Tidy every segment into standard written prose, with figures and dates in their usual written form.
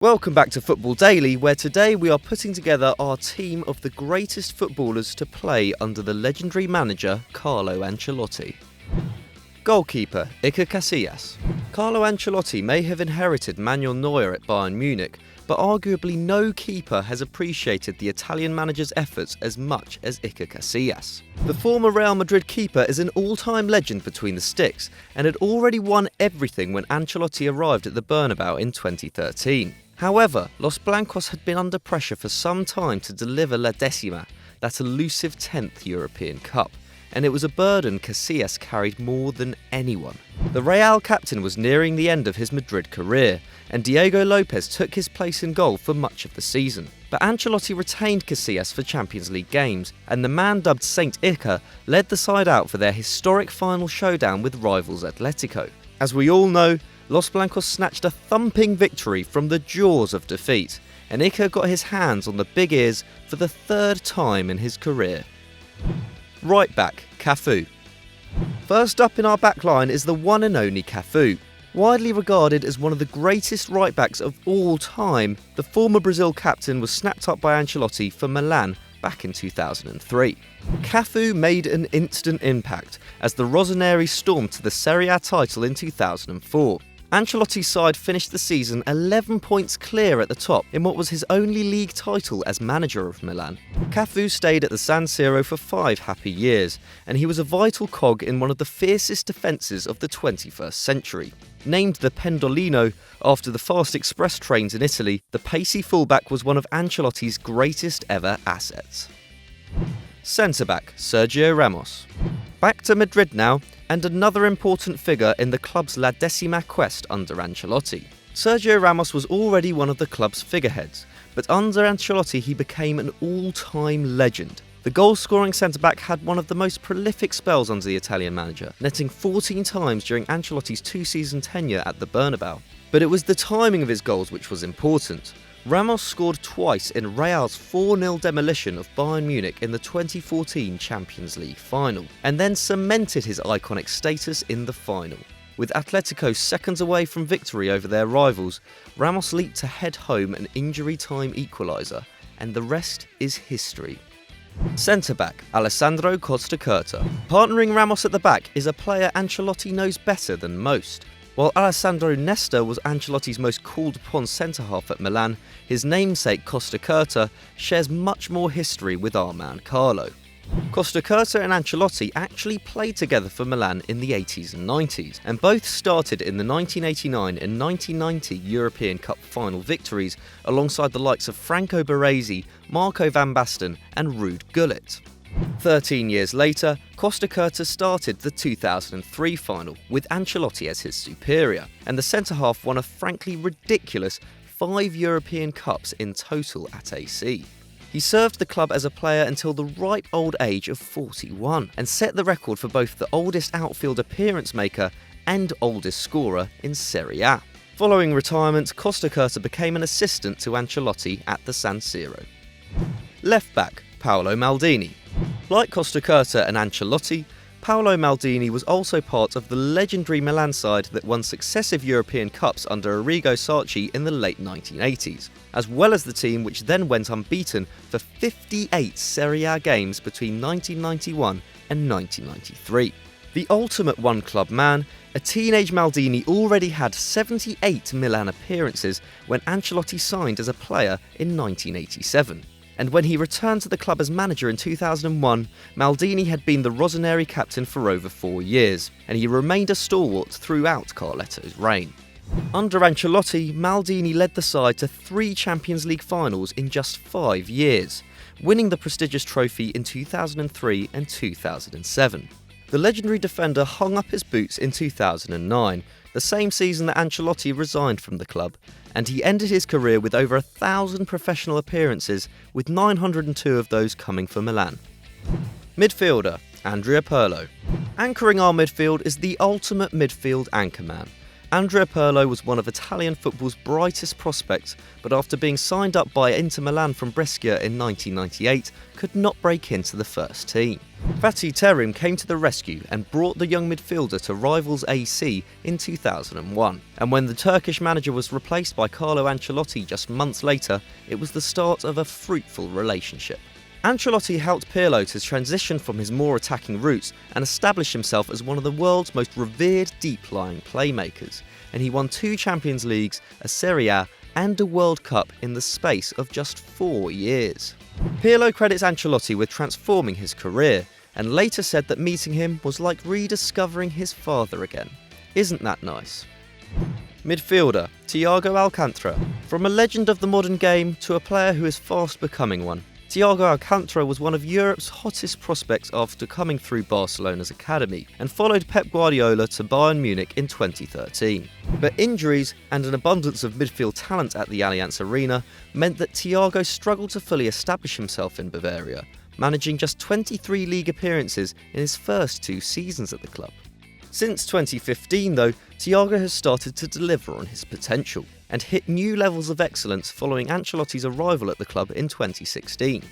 Welcome back to Football Daily, where today we are putting together our team of the greatest footballers to play under the legendary manager Carlo Ancelotti. Goalkeeper, Iker Casillas. Carlo Ancelotti may have inherited Manuel Neuer at Bayern Munich, but arguably no keeper has appreciated the Italian manager's efforts as much as Iker Casillas. The former Real Madrid keeper is an all-time legend between the sticks and had already won everything when Ancelotti arrived at the Bernabeu in 2013. However, Los Blancos had been under pressure for some time to deliver La Decima, that elusive 10th European Cup, and it was a burden Casillas carried more than anyone. The Real captain was nearing the end of his Madrid career, and Diego Lopez took his place in goal for much of the season. But Ancelotti retained Casillas for Champions League games, and the man dubbed Saint Iker led the side out for their historic final showdown with rivals Atletico. As we all know, Los Blancos snatched a thumping victory from the jaws of defeat, and Iker got his hands on the big ears for the third time in his career. Right back, Cafu. First up in our backline is the one and only Cafu. Widely regarded as one of the greatest right backs of all time, the former Brazil captain was snapped up by Ancelotti for Milan back in 2003. Cafu made an instant impact as the Rossoneri stormed to the Serie A title in 2004. Ancelotti's side finished the season 11 points clear at the top in what was his only league title as manager of Milan. Cafu stayed at the San Siro for 5 happy years, and he was a vital cog in one of the fiercest defences of the 21st century. Named the Pendolino after the fast express trains in Italy, the pacey fullback was one of Ancelotti's greatest ever assets. Centre-back, Sergio Ramos. Back to Madrid now, and another important figure in the club's La Decima quest under Ancelotti. Sergio Ramos was already one of the club's figureheads, but under Ancelotti he became an all-time legend. The goal-scoring centre-back had one of the most prolific spells under the Italian manager, netting 14 times during Ancelotti's 2-season tenure at the Bernabeu. But it was the timing of his goals which was important. Ramos scored twice in Real's 4-0 demolition of Bayern Munich in the 2014 Champions League final, and then cemented his iconic status in the final. With Atletico seconds away from victory over their rivals, Ramos leaped to head home an injury-time equaliser, and the rest is history. Centre-back, Alessandro Costacurta. Partnering Ramos at the back is a player Ancelotti knows better than most. While Alessandro Nesta was Ancelotti's most called-upon centre-half at Milan, his namesake Costacurta shares much more history with our man Carlo. Costacurta and Ancelotti actually played together for Milan in the 80s and 90s, and both started in the 1989 and 1990 European Cup final victories alongside the likes of Franco Baresi, Marco van Basten and Ruud Gullit. 13 years later, Costacurta started the 2003 final, with Ancelotti as his superior, and the centre-half won a frankly ridiculous 5 European Cups in total at AC. He served the club as a player until the ripe old age of 41, and set the record for both the oldest outfield appearance maker and oldest scorer in Serie A. Following retirement, Costacurta became an assistant to Ancelotti at the San Siro. Left back, Paolo Maldini. Like Costacurta and Ancelotti, Paolo Maldini was also part of the legendary Milan side that won successive European Cups under Arrigo Sacchi in the late 1980s, as well as the team which then went unbeaten for 58 Serie A games between 1991 and 1993. The ultimate one-club man, a teenage Maldini already had 78 Milan appearances when Ancelotti signed as a player in 1987. And when he returned to the club as manager in 2001, Maldini had been the Rossoneri captain for over 4 years, and he remained a stalwart throughout Carletto's reign. Under Ancelotti, Maldini led the side to 3 Champions League finals in just 5 years, winning the prestigious trophy in 2003 and 2007. The legendary defender hung up his boots in 2009, the same season that Ancelotti resigned from the club, and he ended his career with over 1,000 professional appearances, with 902 of those coming for Milan. Midfielder, Andrea Pirlo. Anchoring our midfield is the ultimate midfield anchorman, Andrea Pirlo was one of Italian football's brightest prospects, but after being signed up by Inter Milan from Brescia in 1998, could not break into the first team. Fatih Terim came to the rescue and brought the young midfielder to rivals AC in 2001. And when the Turkish manager was replaced by Carlo Ancelotti just months later, it was the start of a fruitful relationship. Ancelotti helped Pirlo to transition from his more attacking roots and establish himself as one of the world's most revered deep-lying playmakers, and he won 2 Champions Leagues, a Serie A and a World Cup in the space of just 4 years. Pirlo credits Ancelotti with transforming his career, and later said that meeting him was like rediscovering his father again. Isn't that nice? Midfielder, Thiago Alcantara. From a legend of the modern game to a player who is fast becoming one, Thiago Alcantara was one of Europe's hottest prospects after coming through Barcelona's academy and followed Pep Guardiola to Bayern Munich in 2013. But injuries and an abundance of midfield talent at the Allianz Arena meant that Thiago struggled to fully establish himself in Bavaria, managing just 23 league appearances in his first 2 seasons at the club. Since 2015 though, Thiago has started to deliver on his potential and hit new levels of excellence following Ancelotti's arrival at the club in 2016.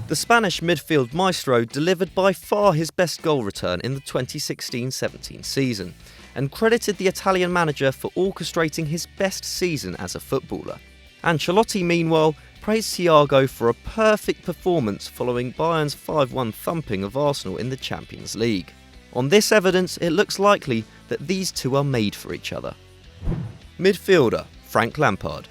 The Spanish midfield maestro delivered by far his best goal return in the 2016-17 season, and credited the Italian manager for orchestrating his best season as a footballer. Ancelotti, meanwhile, praised Thiago for a perfect performance following Bayern's 5-1 thumping of Arsenal in the Champions League. On this evidence, it looks likely that these two are made for each other. Midfielder, Frank Lampard.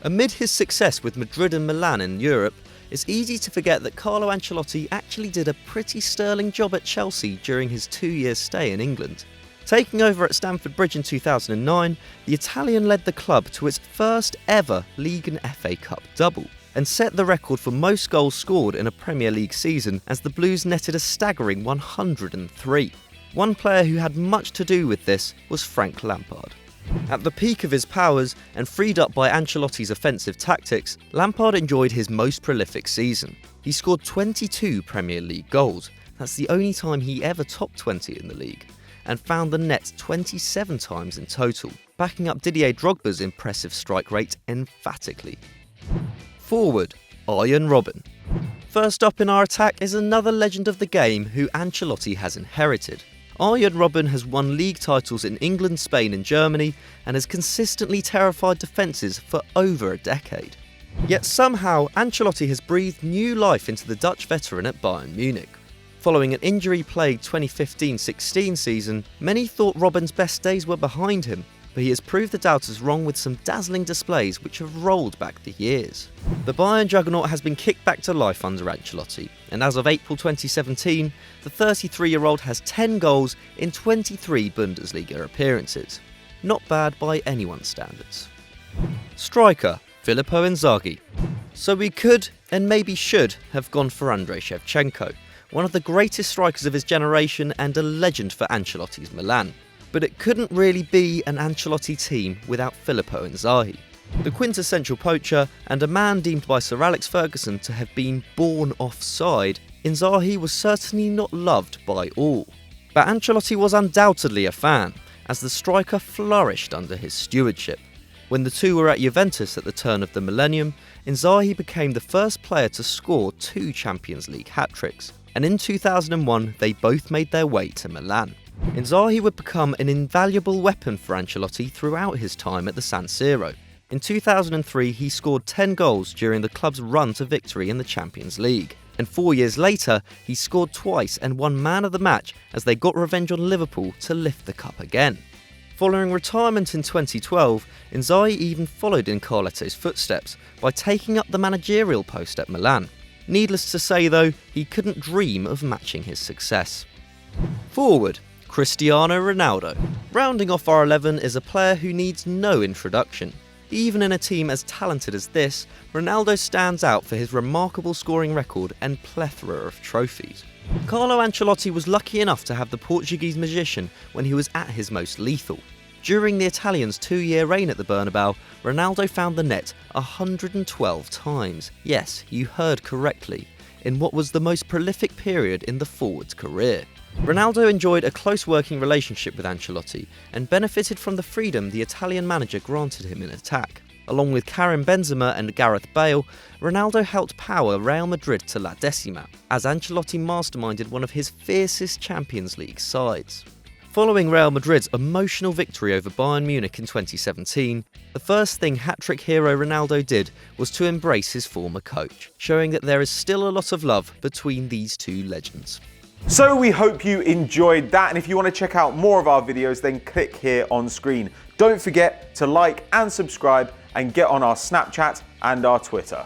Amid his success with Madrid and Milan in Europe, it's easy to forget that Carlo Ancelotti actually did a pretty sterling job at Chelsea during his 2-year stay in England. Taking over at Stamford Bridge in 2009, the Italian led the club to its first ever League and FA Cup double, and set the record for most goals scored in a Premier League season as the Blues netted a staggering 103. One player who had much to do with this was Frank Lampard. At the peak of his powers and freed up by Ancelotti's offensive tactics, Lampard enjoyed his most prolific season. He scored 22 Premier League goals, that's the only time he ever topped 20 in the league, and found the net 27 times in total, backing up Didier Drogba's impressive strike rate emphatically. Forward, Arjen Robben. First up in our attack is another legend of the game who Ancelotti has inherited. Arjen Robben has won league titles in England, Spain and Germany and has consistently terrified defences for over a decade. Yet somehow Ancelotti has breathed new life into the Dutch veteran at Bayern Munich. Following an injury-plagued 2015-16 season, many thought Robben's best days were behind him, but he has proved the doubters wrong with some dazzling displays which have rolled back the years. The Bayern juggernaut has been kicked back to life under Ancelotti, and as of April 2017, the 33-year-old has 10 goals in 23 Bundesliga appearances. Not bad by anyone's standards. Striker, Filippo Inzaghi. So we could, and maybe should, have gone for Andrei Shevchenko, one of the greatest strikers of his generation and a legend for Ancelotti's Milan. But it couldn't really be an Ancelotti team without Filippo Inzaghi. The quintessential poacher, and a man deemed by Sir Alex Ferguson to have been born offside, Inzaghi was certainly not loved by all. But Ancelotti was undoubtedly a fan, as the striker flourished under his stewardship. When the two were at Juventus at the turn of the millennium, Inzaghi became the first player to score 2 Champions League hat-tricks, and in 2001 they both made their way to Milan. Inzaghi would become an invaluable weapon for Ancelotti throughout his time at the San Siro. In 2003 he scored 10 goals during the club's run to victory in the Champions League, and 4 years later he scored twice and won man of the match as they got revenge on Liverpool to lift the cup again. Following retirement in 2012, Inzaghi even followed in Carletto's footsteps by taking up the managerial post at Milan. Needless to say though, he couldn't dream of matching his success. Forward, Cristiano Ronaldo. Rounding off our 11 is a player who needs no introduction. Even in a team as talented as this, Ronaldo stands out for his remarkable scoring record and plethora of trophies. Carlo Ancelotti was lucky enough to have the Portuguese magician when he was at his most lethal. During the Italians' 2-year reign at the Bernabeu, Ronaldo found the net 112 times. Yes, you heard correctly, in what was the most prolific period in the forward's career. Ronaldo enjoyed a close working relationship with Ancelotti and benefited from the freedom the Italian manager granted him in attack. Along with Karim Benzema and Gareth Bale, Ronaldo helped power Real Madrid to La Decima, as Ancelotti masterminded one of his fiercest Champions League sides. Following Real Madrid's emotional victory over Bayern Munich in 2017, the first thing hat-trick hero Ronaldo did was to embrace his former coach, showing that there is still a lot of love between these two legends. So we hope you enjoyed that, and if you want to check out more of our videos, then click here on screen. Don't forget to like and subscribe and get on our Snapchat and our Twitter.